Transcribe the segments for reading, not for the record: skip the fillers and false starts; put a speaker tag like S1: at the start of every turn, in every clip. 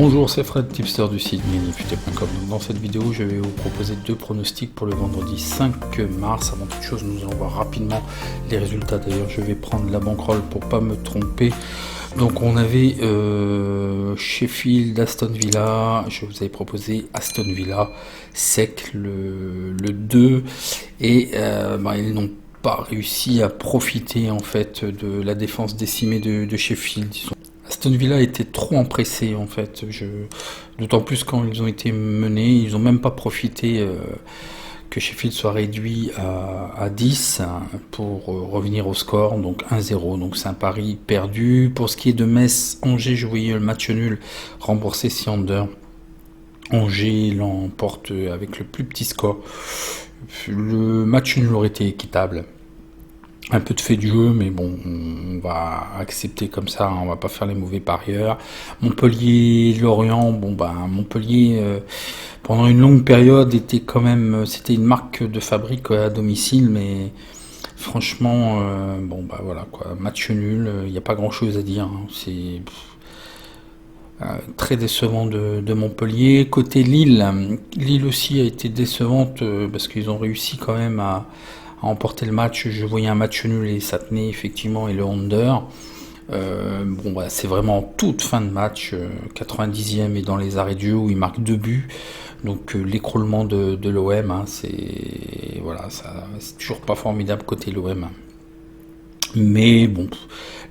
S1: Bonjour, c'est Fred, tipster du site gagnefut.com. Dans cette vidéo, je vais vous proposer deux pronostics pour le vendredi 5 mars. Avant toute chose, nous allons voir rapidement les résultats. D'ailleurs, je vais prendre la banquerolle pour pas me tromper. Donc, on avait Sheffield, Aston Villa. Je vous avais proposé Aston Villa sec le 2 et ils n'ont pas réussi à profiter en fait de la défense décimée de Sheffield. Aston Villa était trop empressé en fait, d'autant plus quand ils ont été menés, ils n'ont même pas profité que Sheffield soit réduit à 10 pour revenir au score, donc 1-0, donc c'est un pari perdu. Pour ce qui est de Metz-Angers, je voyais le match nul remboursé si under. Angers l'emporte avec le plus petit score. Le match nul aurait été équitable. Un peu de fait du jeu, mais bon, on va accepter comme ça, on va pas faire les mauvais parieurs. Montpellier-Lorient, Montpellier, pendant une longue période, était quand même, c'était une marque de fabrique à domicile, mais franchement, voilà quoi, match nul, il n'y a pas grand chose à dire, hein. C'est très décevant de Montpellier. Côté Lille, Lille aussi a été décevante parce qu'ils ont réussi quand même à emporter le match. Je voyais un match nul et ça tenait effectivement, et le under. C'est vraiment toute fin de match, 90e et dans les arrêts de jeu où il marque 2 buts. Donc l'écroulement de l'OM, hein, c'est toujours pas formidable côté l'OM. Mais bon,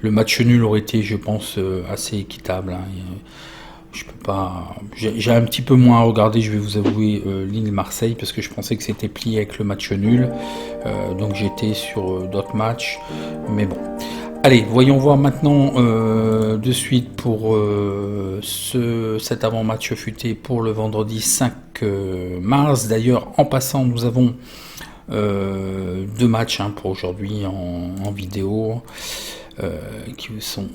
S1: le match nul aurait été, je pense, assez équitable, hein. Je peux pas. J'ai un petit peu moins à regarder, je vais vous avouer, Lille-Marseille, parce que je pensais que c'était plié avec le match nul. Donc j'étais sur d'autres matchs. Mais bon. Allez, voyons voir maintenant de suite pour cet avant-match futé pour le vendredi 5 mars. D'ailleurs, en passant, nous avons deux matchs pour aujourd'hui en vidéo qui vous sont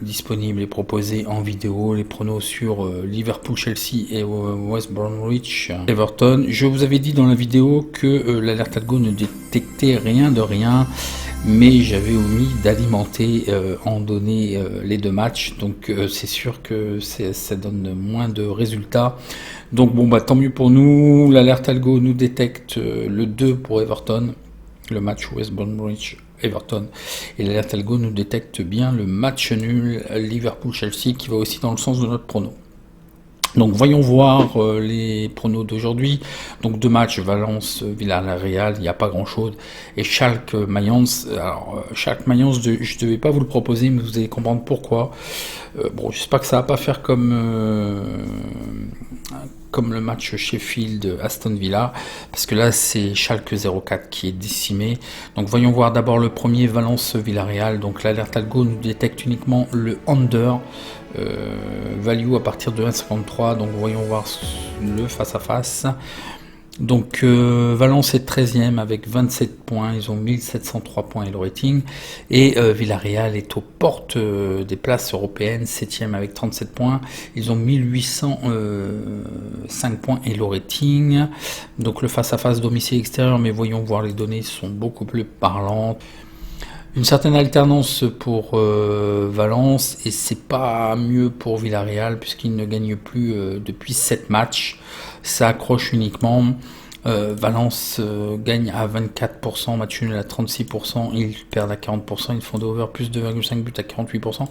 S1: disponibles et proposés en vidéo. Les pronos sur Liverpool-Chelsea et West Bromwich-Everton. Je vous avais dit dans la vidéo que l'alerte algo ne détectait rien de rien, mais j'avais omis d'alimenter en données les deux matchs, donc c'est sûr que ça donne moins de résultats. Donc tant mieux pour nous. L'alerte algo nous détecte le 2 pour Everton, le match West Bromwich Everton, et l'alerte algo nous détecte bien le match nul Liverpool-Chelsea qui va aussi dans le sens de notre prono. Donc voyons voir les pronos d'aujourd'hui. Donc deux matchs, Valence-Villarreal, il n'y a pas grand chose, et Schalke-Mayence. Alors Schalke-Mayence, je ne devais pas vous le proposer, mais vous allez comprendre pourquoi. J'espère que ça va pas faire comme le match Sheffield-Aston Villa, parce que là c'est Schalke 04 qui est décimé. Donc voyons voir d'abord le premier, Valence-Villarreal. Donc l'alerte algo nous détecte uniquement le under, value à partir de 1,53. Donc voyons voir le face-à-face. Donc Valence est 13e avec 27 points, ils ont 1703 points et le rating, et Villarreal est aux portes des places européennes, 7e avec 37 points, ils ont 1805 points et le rating. Donc le face-à-face domicile extérieur, mais voyons voir, les données sont beaucoup plus parlantes. Une certaine alternance pour Valence, et c'est pas mieux pour Villarreal puisqu'il ne gagne plus depuis 7 matchs. Ça accroche uniquement. Valence gagne à 24%, match nul à 36%, ils perdent à 40%, ils font des over plus 2,5 buts à 48%,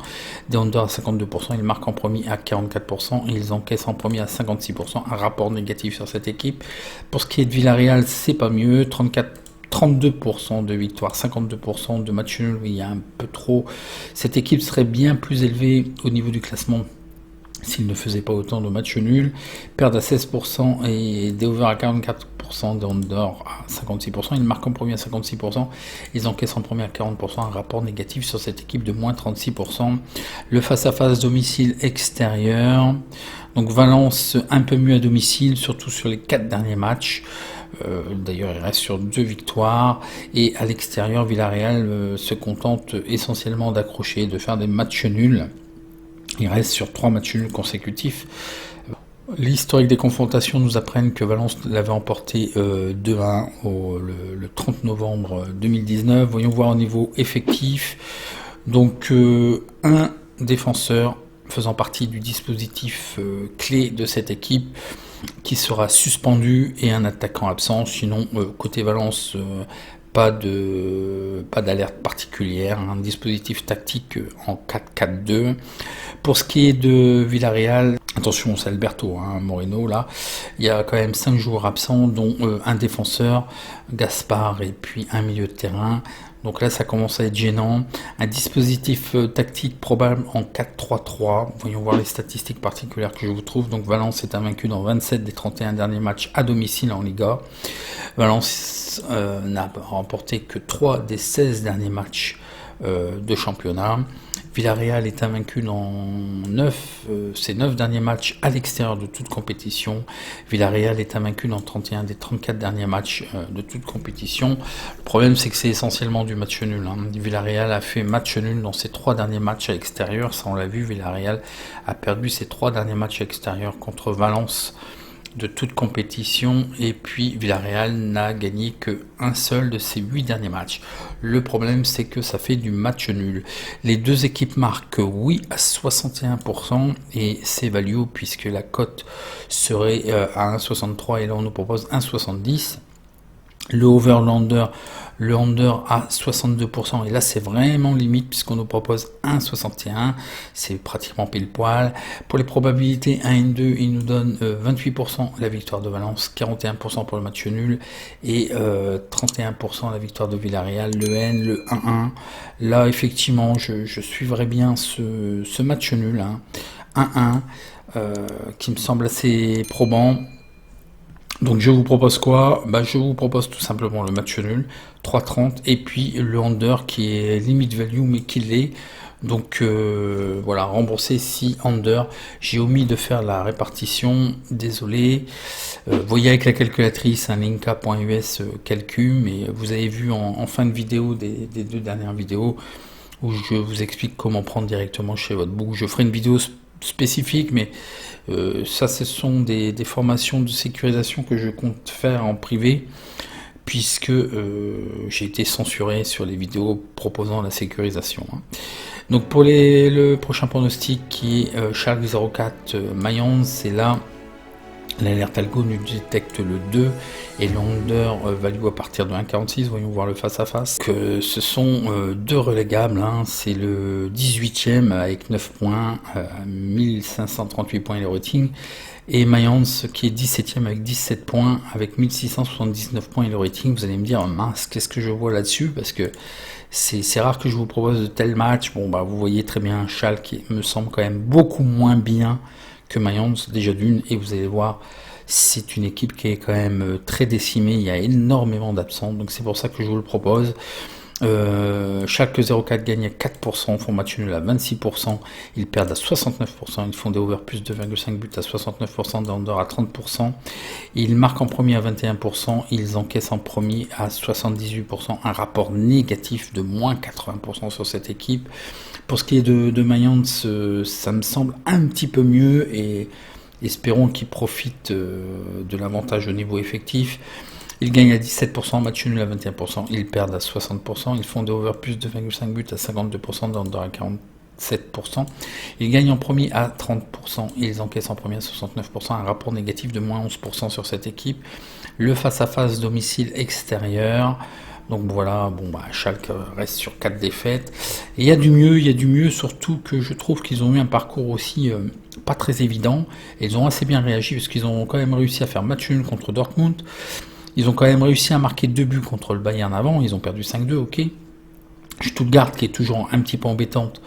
S1: des under à 52%, ils marquent en premier à 44%, et ils encaissent en premier à 56%, un rapport négatif sur cette équipe. Pour ce qui est de Villarreal, c'est pas mieux, 32% de victoire, 52% de match nul, il y a un peu trop. Cette équipe serait bien plus élevée au niveau du classement s'il ne faisait pas autant de matchs nuls. Perdent à 16% et des over à 44%, des under à 56%. Ils marquent en premier à 56%, ils encaissent en premier à 40%, un rapport négatif sur cette équipe de moins 36%. Le face-à-face domicile-extérieur. Donc Valence un peu mieux à domicile, surtout sur les 4 derniers matchs. D'ailleurs, il reste sur 2 victoires, et à l'extérieur, Villarreal se contente essentiellement d'accrocher, de faire des matchs nuls. Il reste sur 3 matchs nuls consécutifs. L'historique des confrontations nous apprennent que Valence l'avait emporté 2-1 le 30 novembre 2019. Voyons voir au niveau effectif. Donc un défenseur, faisant partie du dispositif clé de cette équipe, qui sera suspendu et un attaquant absent. Sinon, côté Valence, pas d'alerte particulière, un dispositif tactique en 4-4-2. Pour ce qui est de Villarreal, attention, c'est Alberto Moreno là, il y a quand même 5 joueurs absents, dont un défenseur, Gaspard, et puis un milieu de terrain. Donc là, ça commence à être gênant. Un dispositif tactique probable en 4-3-3. Voyons voir les statistiques particulières que je vous trouve. Donc Valence est invaincu dans 27 des 31 derniers matchs à domicile en Liga. Valence n'a remporté que 3 des 16 derniers matchs de championnat. Villarreal est invaincu dans ses 9 derniers matchs à l'extérieur de toute compétition. Villarreal est invaincu dans 31 des 34 derniers matchs de toute compétition. Le problème, c'est que c'est essentiellement du match nul. Villarreal a fait match nul dans ses 3 derniers matchs à l'extérieur. Ça, on l'a vu, Villarreal a perdu ses 3 derniers matchs à l'extérieur contre Valence de toute compétition, et puis Villarreal n'a gagné qu'un seul de ses 8 derniers matchs. Le problème, c'est que ça fait du match nul. Les deux équipes marquent oui à 61%, et c'est value puisque la cote serait à 1,63 et là on nous propose 1,70. Le over-under, le under à 62%, et là c'est vraiment limite puisqu'on nous propose 1,61, c'est pratiquement pile poil. Pour les probabilités 1 et 2, il nous donne 28% la victoire de Valence, 41% pour le match nul et 31% la victoire de Villarreal. Le N, le 1-1, là effectivement je suivrai bien ce match nul, 1-1, qui me semble assez probant. Donc je vous propose quoi? Je vous propose tout simplement le match nul, 3,30, et puis le under qui est limit value mais qui l'est. Donc voilà, remboursé si under. J'ai omis de faire la répartition, désolé. Voyez avec la calculatrice, linka.us calcul, mais vous avez vu en fin de vidéo des 2 dernières vidéos où je vous explique comment prendre directement chez votre book. Je ferai une vidéo spécifique, mais ça ce sont des formations de sécurisation que je compte faire en privé, puisque j'ai été censuré sur les vidéos proposant la sécurisation. Donc pour le prochain pronostic qui est Schalke 04 Mayence, c'est là l'alerte algo nous détecte le 2 et l'under value à partir de 1,46. Voyons voir le face à face. Que ce sont 2 relégables. C'est le 18e avec 9 points, 1538 points et le rating. Et Mayence qui est 17e avec 17 points, avec 1679 points et le rating. Vous allez me dire, mince, qu'est-ce que je vois là-dessus? Parce que c'est rare que je vous propose de tels matchs. Bon, vous voyez très bien, Schalke qui me semble quand même beaucoup moins bien que Mayence, déjà d'une, et vous allez voir, c'est une équipe qui est quand même très décimée, il y a énormément d'absents, donc c'est pour ça que je vous le propose. Schalke 04 gagne à 4%, font match nul à 26%, ils perdent à 69%, ils font des over plus 2,5 buts à 69%, des under à 30%, ils marquent en premier à 21%, ils encaissent en premier à 78%, un rapport négatif de moins 80% sur cette équipe. Pour ce qui est de Mayence, ça me semble un petit peu mieux, et espérons qu'ils profitent de l'avantage au niveau effectif. Ils gagnent à 17%, match nul à 21%, ils perdent à 60%, ils font des over plus 2,5 buts à 52%, des under à 47%. Ils gagnent en premier à 30%, ils encaissent en premier à 69%, un rapport négatif de moins 11% sur cette équipe. Le face-à-face domicile extérieur. Donc voilà, Schalke reste sur 4 défaites. Et il y a du mieux, surtout que je trouve qu'ils ont eu un parcours aussi pas très évident. Et ils ont assez bien réagi parce qu'ils ont quand même réussi à faire match nul contre Dortmund. Ils ont quand même réussi à marquer 2 buts contre le Bayern avant. Ils ont perdu 5-2, ok. Stuttgart qui est toujours un petit peu embêtante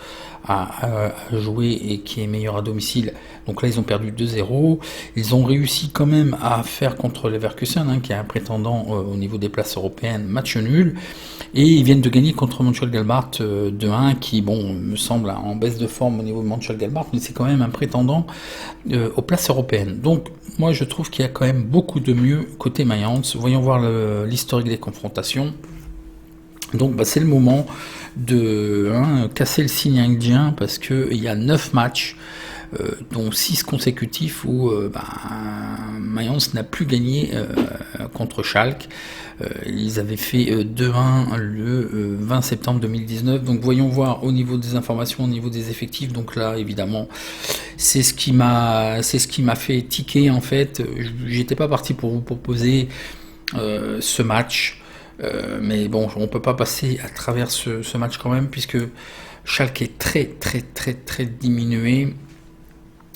S1: à jouer et qui est meilleur à domicile. Donc là, ils ont perdu 2-0. Ils ont réussi quand même à faire contre Leverkusen, qui est un prétendant au niveau des places européennes, match nul. Et ils viennent de gagner contre Mönchengladbach 2-1, qui, me semble en baisse de forme au niveau de Mönchengladbach, mais c'est quand même un prétendant aux places européennes. Donc, moi, je trouve qu'il y a quand même beaucoup de mieux côté Mayence. Voyons voir l'historique des confrontations. Donc c'est le moment de casser le signe indien parce qu'il y a 9 matchs dont 6 consécutifs où Mayence n'a plus gagné contre Schalke. Ils avaient fait 2-1 le 20 septembre 2019. Donc voyons voir au niveau des informations, au niveau des effectifs. Donc là, évidemment, c'est ce qui m'a fait tiquer en fait. J'étais pas parti pour vous proposer ce match. Mais bon, on peut pas passer à travers ce match quand même, puisque Schalke est très diminué.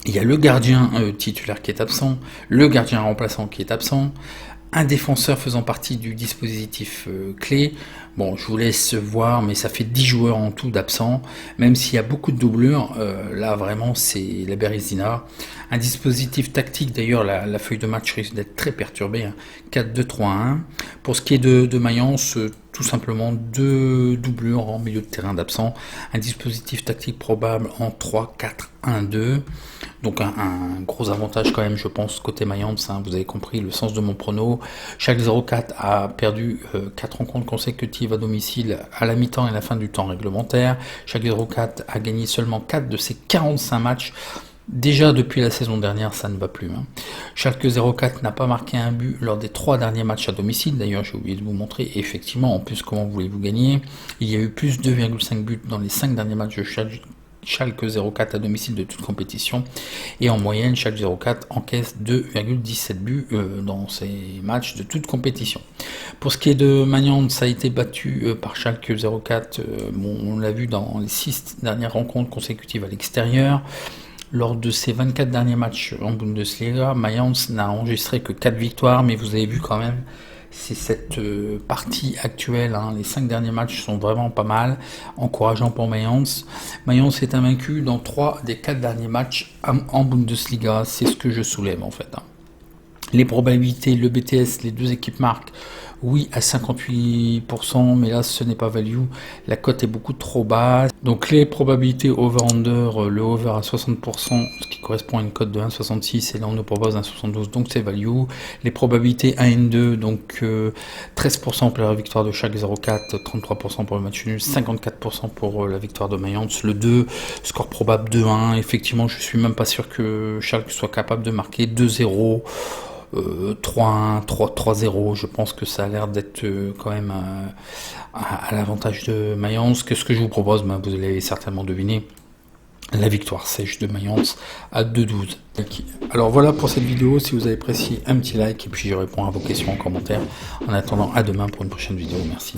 S1: Il y a le gardien titulaire qui est absent, le gardien remplaçant qui est absent, un défenseur faisant partie du dispositif clé. Bon, je vous laisse voir, mais ça fait 10 joueurs en tout d'absents, même s'il y a beaucoup de doublures. Là, vraiment, c'est la Bérésina. Un dispositif tactique, d'ailleurs, la feuille de match risque d'être très perturbée. 4-2-3-1. Pour ce qui est de Mayence, tout simplement 2 doublures en milieu de terrain d'absents. Un dispositif tactique probable en 3-4-1-2. Donc un gros avantage quand même, je pense, côté Mayence. Vous avez compris le sens de mon prono. Schalke 04 a perdu 4 rencontres consécutives à domicile à la mi-temps et à la fin du temps réglementaire. Schalke 04 a gagné seulement 4 de ses 45 matchs. Déjà depuis la saison dernière, ça ne va plus. Schalke 04 n'a pas marqué un but lors des 3 derniers matchs à domicile. D'ailleurs, j'ai oublié de vous montrer. Effectivement, en plus, comment voulez-vous gagner? Il y a eu plus 2,5 buts dans les 5 derniers matchs de Schalke 04 à domicile de toute compétition. Et en moyenne, Schalke 04 encaisse 2,17 buts dans ces matchs de toute compétition. Pour ce qui est de Mayence, ça a été battu par Schalke 04. On l'a vu dans les 6 dernières rencontres consécutives à l'extérieur. Lors de ses 24 derniers matchs en Bundesliga, Mayence n'a enregistré que 4 victoires, mais vous avez vu quand même, c'est cette partie actuelle, les 5 derniers matchs sont vraiment pas mal, encourageant pour Mayence. Mayence est invaincu dans 3 des 4 derniers matchs en Bundesliga, c'est ce que je soulève en fait. Les probabilités, le BTS, les 2 équipes marquent, oui à 58%, mais là ce n'est pas value, la cote est beaucoup trop basse. Donc les probabilités over-under, le over à 60%, ce qui correspond à une cote de 1,66, et là on nous propose 1,72, donc c'est value. Les probabilités 1 et 2, donc 13% pour la victoire de Schalke 04, 33% pour le match nul, 54% pour la victoire de Mayence. Le 2, score probable 2-1, effectivement je suis même pas sûr que Schalke soit capable de marquer 2-0. 3-1, 3-0, je pense que ça a l'air d'être quand même à l'avantage de Mayence. Qu'est-ce que je vous propose? Vous allez certainement deviner la victoire sèche de Mayence à 2-12. Alors voilà pour cette vidéo, si vous avez apprécié, un petit like et puis je réponds à vos questions en commentaire. En attendant, à demain pour une prochaine vidéo, merci.